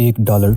$1।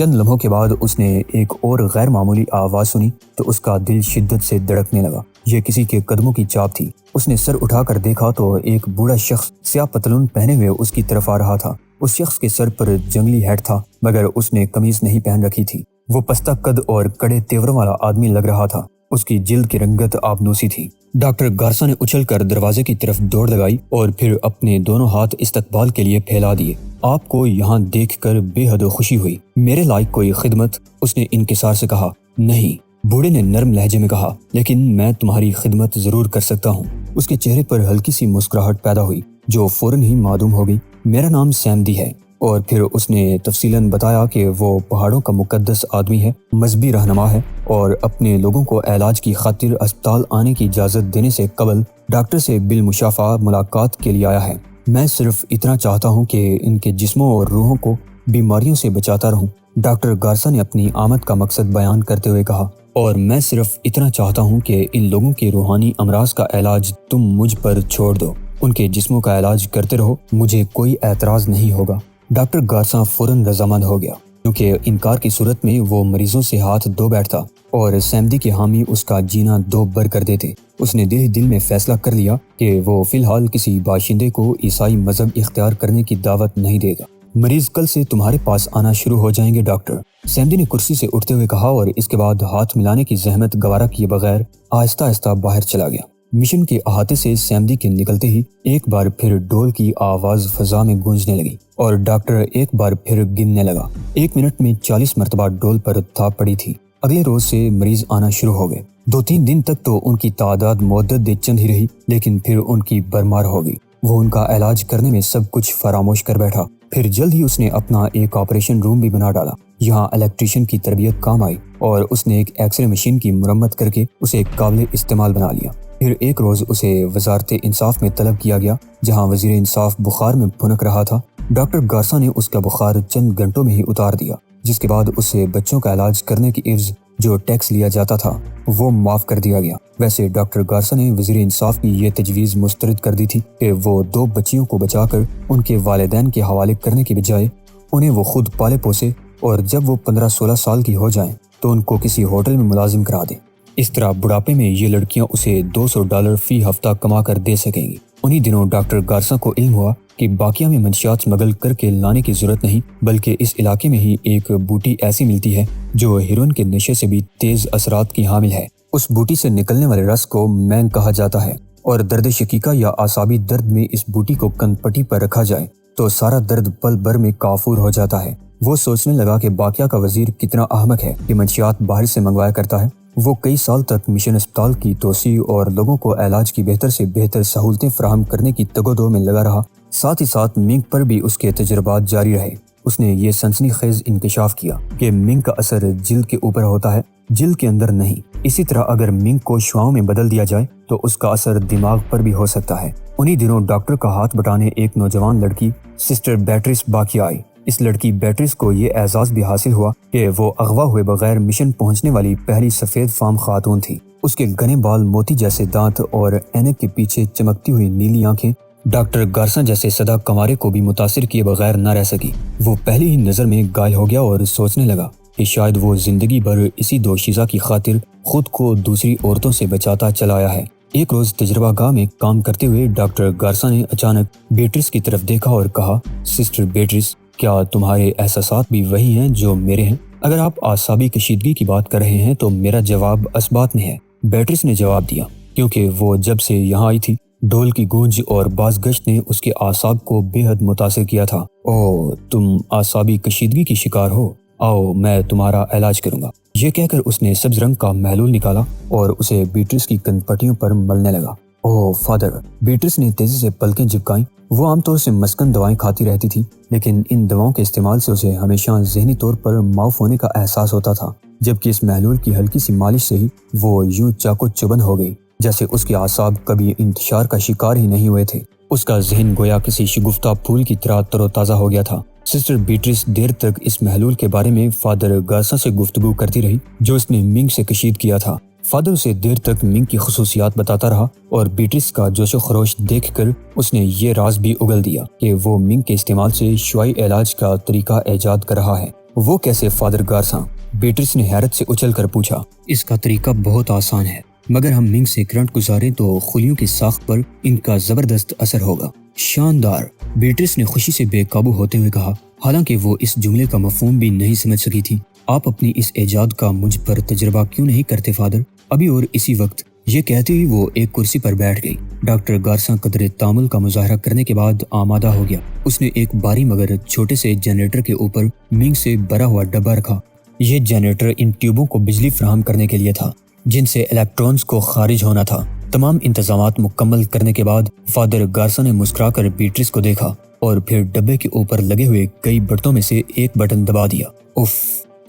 چند لمحوں کے بعد اس نے ایک اور غیر معمولی آواز سنی تو اس کا دل شدت سے دھڑکنے لگا۔ یہ کسی کے قدموں کی چاپ تھی۔ اس نے سر اٹھا کر دیکھا تو ایک بوڑھا شخص سیاہ پتلون پہنے ہوئے اس کی طرف آ رہا تھا۔ اس شخص کے سر پر جنگلی ہیٹ تھا مگر اس نے قمیض نہیں پہن رکھی تھی۔ وہ پستہ قد اور کڑے تیوروں والا آدمی لگ رہا تھا۔ اس کی جلد کی رنگت آبنوسی تھی۔ ڈاکٹر گارسا نے اچھل کر دروازے کی طرف دوڑ لگائی اور پھر اپنے دونوں ہاتھ استقبال کے لیے پھیلا دیے۔ آپ کو یہاں دیکھ کر بے حد خوشی ہوئی۔ میرے لائق کوئی خدمت؟ اس نے انکسار سے کہا۔ نہیں، بوڑھے نے نرم لہجے میں کہا، لیکن میں تمہاری خدمت ضرور کر سکتا ہوں۔ اس کے چہرے پر ہلکی سی مسکراہٹ پیدا ہوئی جو فوراً ہی معدوم ہو گئی۔ میرا نام سیمدی ہے۔ اور پھر اس نے تفصیلاً بتایا کہ وہ پہاڑوں کا مقدس آدمی ہے، مذہبی رہنما ہے اور اپنے لوگوں کو علاج کی خاطر اسپتال آنے کی اجازت دینے سے قبل ڈاکٹر سے بالمشافہ ملاقات کے لیے آیا ہے۔ میں صرف اتنا چاہتا ہوں کہ ان کے جسموں اور روحوں کو بیماریوں سے بچاتا رہوں۔ ڈاکٹر گارسا نے اپنی آمد کا مقصد بیان کرتے ہوئے کہا، اور میں صرف اتنا چاہتا ہوں کہ ان لوگوں کے روحانی امراض کا علاج تم مجھ پر چھوڑ دو۔ ان کے جسموں کا علاج کرتے رہو، مجھے کوئی اعتراض نہیں ہوگا۔ ڈاکٹر گارسا فوراً رضامند ہو گیا کیونکہ انکار کی صورت میں وہ مریضوں سے ہاتھ دھو بیٹھتا اور سیمدی کے حامی اس کا جینا دو بر کر دیتے۔ اس نے دل میں فیصلہ کر لیا کہ وہ فی الحال کسی باشندے کو عیسائی مذہب اختیار کرنے کی دعوت نہیں دے گا۔ مریض کل سے تمہارے پاس آنا شروع ہو جائیں گے ڈاکٹر، سیمدی نے کرسی سے اٹھتے ہوئے کہا اور اس کے بعد ہاتھ ملانے کی زحمت گوارا کیے بغیر آہستہ آہستہ باہر چلا گیا۔ مشن کے احاطے سے سیمدی کے نکلتے ہی ایک بار پھر ڈول کی آواز فضا میں گونجنے لگی اور ڈاکٹر ایک بار پھر گننے لگا۔ 1 منٹ میں 40 مرتبہ ڈول پر تھاپ پڑی تھی۔ اگلے روز سے مریض آنا شروع ہو گئے۔ 2-3 دن تک تو ان کی تعداد معدد چند ہی رہی، لیکن پھر ان کی برمار ہو گئی۔ وہ ان کا علاج کرنے میں سب کچھ فراموش کر بیٹھا۔ پھر جلد ہی اس نے اپنا ایک آپریشن روم بھی بنا ڈالا۔ یہاں الیکٹریشین کی تربیت کام آئی اور اس نے ایک ایکس رے مشین کی مرمت کر کے اسے قابل استعمال بنا لیا۔ پھر ایک روز اسے وزارت انصاف میں طلب کیا گیا جہاں وزیر انصاف بخار میں بھنک رہا تھا۔ ڈاکٹر گارسا نے اس کا بخار چند گھنٹوں میں ہی اتار دیا، جس کے بعد اسے بچوں کا علاج کرنے کی عوض جو ٹیکس لیا جاتا تھا وہ معاف کر دیا گیا۔ ویسے ڈاکٹر گارسا نے وزیر انصاف کی یہ تجویز مسترد کر دی تھی کہ وہ 2 بچیوں کو بچا کر ان کے والدین کے حوالے کرنے کے بجائے انہیں وہ خود پالے پوسے اور جب وہ 15-16 سال کی ہو جائیں تو ان کو کسی ہوٹل میں ملازم کرا دے۔ اس طرح بڑھاپے میں یہ لڑکیاں اسے $200 فی ہفتہ کما کر دے سکیں گی۔ انہی دنوں ڈاکٹر گارسا کو علم ہوا کہ باقیہ میں منشیات اسمگل کر کے لانے کی ضرورت نہیں، بلکہ اس علاقے میں ہی ایک بوٹی ایسی ملتی ہے جو ہیروئن کے نشے سے بھی تیز اثرات کی حامل ہے۔ اس بوٹی سے نکلنے والے رس کو مینگ کہا جاتا ہے اور درد شقیقہ یا اعصابی درد میں اس بوٹی کو کن پٹی پر رکھا جائے تو سارا درد پل بھر میں کافور ہو جاتا ہے۔ وہ سوچنے لگا کہ باقیہ کا وزیر کتنا احمق ہے کہ منشیات باہر سے منگوایا کرتا ہے۔ وہ کئی سال تک مشن اسپتال کی توسیع اور لوگوں کو علاج کی بہتر سے بہتر سہولتیں فراہم کرنے کی تگ و دو میں لگا رہا، ساتھ ہی ساتھ منگ پر بھی اس کے تجربات جاری رہے۔ اس نے یہ سنسنی خیز انکشاف کیا کہ منگ کا اثر جلد کے اوپر ہوتا ہے، جلد کے اندر نہیں۔ اسی طرح اگر منگ کو شعاؤں میں بدل دیا جائے تو اس کا اثر دماغ پر بھی ہو سکتا ہے۔ انہی دنوں ڈاکٹر کا ہاتھ بٹانے ایک نوجوان لڑکی سسٹر بیٹریس باقی آئی۔ اس لڑکی بیٹریس کو یہ اعزاز بھی حاصل ہوا کہ وہ اغوا ہوئے بغیر مشن پہنچنے والی پہلی سفید فام خاتون تھی۔ اس کے گھنے بال، موتی جیسے دانت اور اینک کے پیچھے چمکتی ہوئی نیلی آنکھیں ڈاکٹر گارسا جیسے سدا کنوارے کو بھی متاثر کیے بغیر نہ رہ سکی۔ وہ پہلی ہی نظر میں گائل ہو گیا اور سوچنے لگا کہ شاید وہ زندگی بھر اسی دوشیزہ کی خاطر خود کو دوسری عورتوں سے بچاتا چلا آیا ہے۔ ایک روز تجربہ گاہ میں کام کرتے ہوئے ڈاکٹر گارسا نے اچانک بیٹریس کی طرف دیکھا اور کہا، سسٹر بیٹریس، کیا تمہارے احساسات بھی وہی ہیں جو میرے ہیں؟ اگر آپ اعصابی کشیدگی کی بات کر رہے ہیں تو میرا جواب اثبات میں ہے۔ بیٹریس نے جواب دیا، کیونکہ وہ جب سے یہاں آئی تھی ڈھول کی گونج اور باز گشت نے اس کے اعصاب کو بے حد متاثر کیا تھا۔ اوہ، تم اعصابی کشیدگی کی شکار ہو، آؤ میں تمہارا علاج کروں گا۔ یہ کہہ کر اس نے سبز رنگ کا محلول نکالا اور اسے بیٹریس کی کن پٹیوں پر ملنے لگا۔ اوہ فادر، بیٹریس نے تیزی سے پلکیں جھپکائیں۔ وہ عام طور سے مسکن دوائیں کھاتی رہتی تھی، لیکن ان دواؤں کے استعمال سے اسے ہمیشہ ذہنی طور پر معاف ہونے کا احساس ہوتا تھا، جبکہ اس محلول کی ہلکی سی مالش سے ہی وہ یوں چاقو چبند ہو گئی جیسے اس کے اعصاب کبھی انتشار کا شکار ہی نہیں ہوئے تھے۔ اس کا ذہن گویا کسی شگفتہ پھول کی طرح تر و تازہ ہو گیا تھا۔ سسٹر بیٹریس دیر تک اس محلول کے بارے میں فادر گارسا سے گفتگو کرتی رہی جو اس نے منگ سے کشید کیا تھا۔ فادر اسے دیر تک منگ کی خصوصیات بتاتا رہا اور بیٹریس کا جوش و خروش دیکھ کر اس نے یہ راز بھی اگل دیا کہ وہ منگ کے استعمال سے شعاعی علاج کا طریقہ ایجاد کر رہا ہے۔ وہ کیسے فادر گارساں؟ بیٹرس نے حیرت سے اچھل کر پوچھا۔ اس کا طریقہ بہت آسان ہے، مگر ہم منگ سے کرنٹ گزاریں تو خلیوں کی ساخت پر ان کا زبردست اثر ہوگا۔ شاندار، بیٹرس نے خوشی سے بے قابو ہوتے ہوئے کہا، حالانکہ وہ اس جملے کا مفہوم بھی نہیں سمجھ سکی تھی۔ آپ اپنی اس ایجاد کا مجھ پر تجربہ کیوں نہیں کرتے فادر؟ ابھی اور اسی وقت، یہ کہتے ہی وہ ایک کرسی پر بیٹھ گئی۔ ڈاکٹر گارساں قدرے تامل کا مظاہرہ کرنے کے بعد آمادہ ہو گیا۔ اس نے ایک بھاری مگر چھوٹے سے جنریٹر کے اوپر منگ سے بھرا ہوا ڈبہ رکھا۔ یہ جنریٹر ان ٹیوبوں کو بجلی فراہم کرنے کے لیے تھا جن سے الیکٹرونز کو خارج ہونا تھا۔ تمام انتظامات مکمل کرنے کے بعد فادر گارساں نے مسکرا کر بیٹرس کو دیکھا اور پھر ڈبے کے اوپر لگے ہوئے کئی بٹنوں میں سے ایک بٹن دبا دیا۔ اف!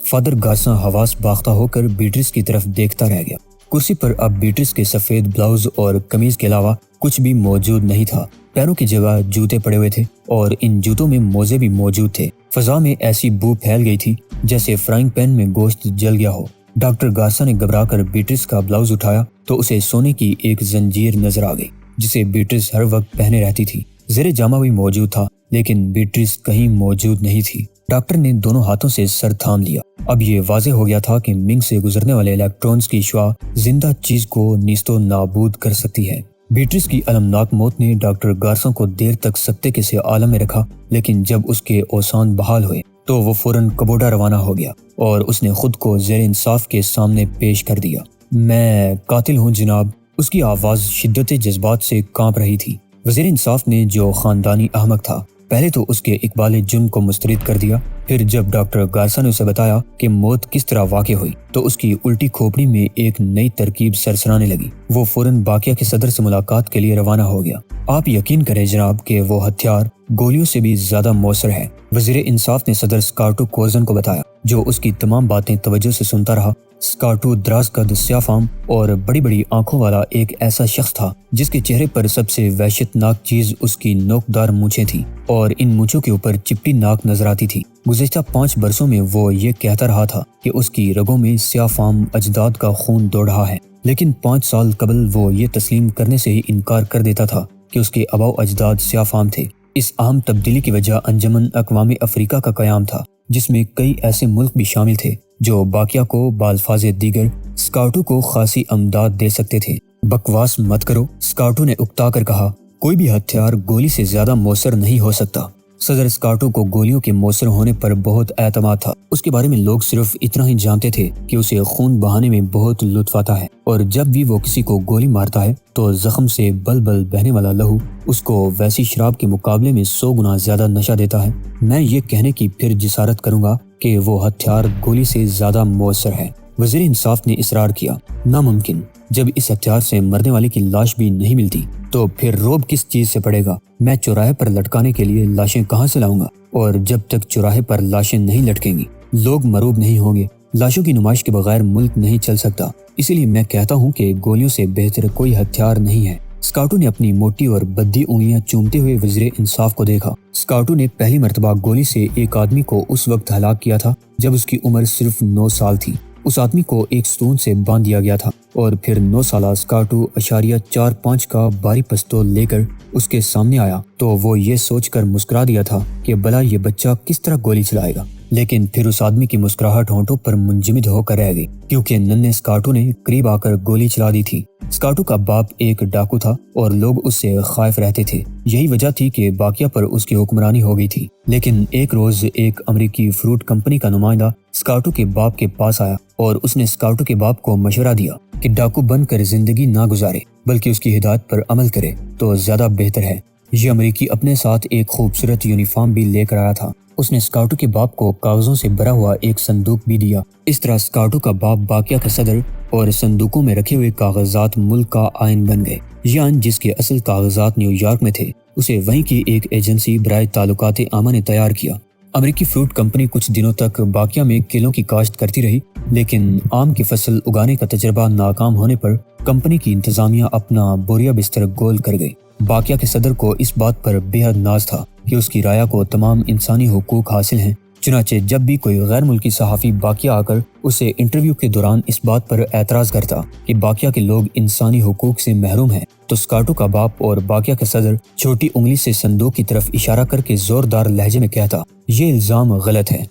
فادر گارساں حواس باختہ ہو کر بیٹرس کی طرف دیکھتا رہ گیا۔ کرسی پر اب بیٹرس کے سفید بلاؤز اور قمیض کے علاوہ کچھ بھی موجود نہیں تھا۔ پیروں کی جگہ جوتے پڑے ہوئے تھے اور ان جوتوں میں موزے بھی موجود تھے۔ فضا میں ایسی بو پھیل گئی تھی جیسے فرائنگ پین میں گوشت جل گیا ہو۔ ڈاکٹر گارساں نے گھبرا کر بیٹرس کا بلاؤز اٹھایا تو اسے سونے کی ایک زنجیر نظر آ گئی جسے بیٹرس ہر وقت پہنے رہتی تھی۔ زیر جامہ بھی موجود تھا لیکن بیٹرس کہیں موجود نہیں تھی۔ ڈاکٹر نے دونوں ہاتھوں سے سر تھام لیا۔ اب یہ واضح ہو گیا تھا کہ منگ سے گزرنے والے الیکٹرونز کی شعاع زندہ چیز کو نیست و نابود کر سکتی ہے۔ بیٹرس کی المناک موت نے ڈاکٹر گارساں کو دیر تک سکتے کے سے عالم میں رکھا، لیکن جب اس کے اوسان بحال ہوئے تو وہ فوراً کبوڈا روانہ ہو گیا اور اس نے خود کو زیر انصاف کے سامنے پیش کر دیا۔ میں قاتل ہوں جناب۔ اس کی آواز شدت جذبات سے کانپ رہی تھی۔ وزیر انصاف نے، جو خاندانی احمق تھا، پہلے تو اس کے اقبال جرم کو مسترد کر دیا، پھر جب ڈاکٹر گارساں نے اسے بتایا کہ موت کس طرح واقع ہوئی تو اس کی الٹی کھوپڑی میں ایک نئی ترکیب سرسرانے لگی۔ وہ فوراً باقیہ کے صدر سے ملاقات کے لیے روانہ ہو گیا۔ آپ یقین کریں جناب کہ وہ ہتھیار گولیوں سے بھی زیادہ مؤثر ہے، وزیر انصاف نے صدر اسکارٹو کوزن کو بتایا، جو اس کی تمام باتیں توجہ سے سنتا رہا۔ اسکارٹو دراز قد، سیاہ فام اور بڑی بڑی آنکھوں والا ایک ایسا شخص تھا جس کے چہرے پر سب سے وحشت ناک چیز اس کی نوکدار مونچھیں تھیں اور ان مونچھوں کے اوپر چپٹی ناک نظر آتی تھی۔ گزشتہ 5 برسوں میں وہ یہ کہتا رہا تھا کہ اس کی رگوں میں سیاہ فام اجداد کا خون دوڑ رہا ہے، لیکن 5 سال قبل وہ یہ تسلیم کرنے سے ہی انکار کر دیتا تھا کہ اس کے آباء و اجداد سیاہ فام تھے۔ اس اہم تبدیلی کی وجہ انجمن اقوام افریقہ کا قیام تھا، جس میں کئی ایسے ملک بھی شامل تھے جو باقیہ کو بالفاظ دیگر اسکارٹو کو خاصی امداد دے سکتے تھے۔ بکواس مت کرو، اسکارٹو نے اکتا کر کہا، کوئی بھی ہتھیار گولی سے زیادہ مؤثر نہیں ہو سکتا۔ صدر اسکارٹو کو گولیوں کے مؤثر ہونے پر بہت اعتماد تھا۔ اس کے بارے میں لوگ صرف اتنا ہی جانتے تھے کہ اسے خون بہانے میں بہت لطف آتا ہے اور جب بھی وہ کسی کو گولی مارتا ہے تو زخم سے بل بل بہنے والا لہو اس کو ویسی شراب کے مقابلے میں 100 گنا زیادہ نشہ دیتا ہے۔ میں یہ کہنے کی پھر جسارت کروں گا کہ وہ ہتھیار گولی سے زیادہ مؤثر ہے۔ وزیر انصاف نے اصرار کیا، ناممکن۔ جب اس ہتھیار سے مرنے والے کی لاش بھی نہیں ملتی تو پھر روب کس چیز سے پڑے گا؟ میں چوراہے پر لٹکانے کے لیے لاشیں کہاں سے لاؤں گا؟ اور جب تک چوراہے پر لاشیں نہیں لٹکیں گی لوگ مروب نہیں ہوں گے۔ لاشوں کی نمائش کے بغیر ملک نہیں چل سکتا، اسی لیے میں کہتا ہوں کہ گولیوں سے بہتر کوئی ہتھیار نہیں ہے۔ اسکارٹو نے اپنی موٹی اور بدی انگلیاں چومتے ہوئے وزیر انصاف کو دیکھا۔ اسکارٹو نے پہلی مرتبہ گولی سے ایک آدمی کو اس وقت ہلاک کیا تھا جب اس کی عمر صرف 9 سال تھی۔ اس آدمی کو ایک ستون سے باندھ دیا گیا تھا اور پھر 9 سالہ اسکارٹو .45 کا بھاری پستول لے کر اس کے سامنے آیا تو وہ یہ سوچ کر مسکرا دیا تھا کہ بھلا یہ بچہ کس طرح گولی چلائے گا، لیکن پھر اس آدمی کی مسکراہٹ ہونٹوں پر منجمد ہو کر رہ گئی کیونکہ ننھے اسکارٹو نے قریب آ کر گولی چلا دی تھی۔ اسکارٹو کا باپ ایک ڈاکو تھا اور لوگ اس سے خائف رہتے تھے، یہی وجہ تھی کہ باقیہ پر اس کی حکمرانی ہو گئی تھی۔ لیکن ایک روز ایک امریکی فروٹ کمپنی کا نمائندہ اسکارٹو کے باپ کے پاس آیا اور اس نے اسکارٹو کے باپ کو مشورہ دیا کہ ڈاکو بن کر زندگی نہ گزارے بلکہ اس کی ہدایت پر عمل کرے تو زیادہ بہتر ہے۔ یہ امریکی اپنے ساتھ ایک خوبصورت یونیفارم بھی لے کر آیا تھا۔ اس نے اسکارٹو کے باپ کو کاغذوں سے بھرا ہوا ایک صندوق بھی دیا۔ اس طرح اسکارٹو کا باپ باقیہ کا صدر اور صندوقوں میں رکھے ہوئے کاغذات ملک کا آئین بن گئے۔ یہ آئین، جس کے اصل کاغذات نیو یارک میں تھے، اسے وہیں کی ایک ایجنسی برائے تعلقات عامہ نے تیار کیا۔ امریکی فروٹ کمپنی کچھ دنوں تک باقیہ میں کیلوں کی کاشت کرتی رہی، لیکن آم کی فصل اگانے کا تجربہ ناکام ہونے پر کمپنی کی انتظامیہ اپنا بوریا بستر گول کر گئی۔ باقیہ کے صدر کو اس بات پر بے حد ناز تھا کہ اس کی رعایا کو تمام انسانی حقوق حاصل ہیں، چنانچہ جب بھی کوئی غیر ملکی صحافی باقیہ آ کر اسے انٹرویو کے دوران اس بات پر اعتراض کرتا کہ باقیہ کے لوگ انسانی حقوق سے محروم ہیں تو اسکارٹو کا باپ اور باقیہ کا صدر چھوٹی انگلی سے صندوق کی طرف اشارہ کر کے زوردار لہجے میں کہتا، یہ الزام غلط ہے۔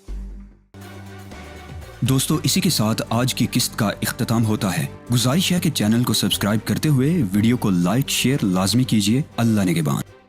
دوستو اسی کے ساتھ آج کی قسط کا اختتام ہوتا ہے۔ گزارش ہے کہ چینل کو سبسکرائب کرتے ہوئے ویڈیو کو لائک شیئر لازمی کیجیے۔ اللہ نگہبان۔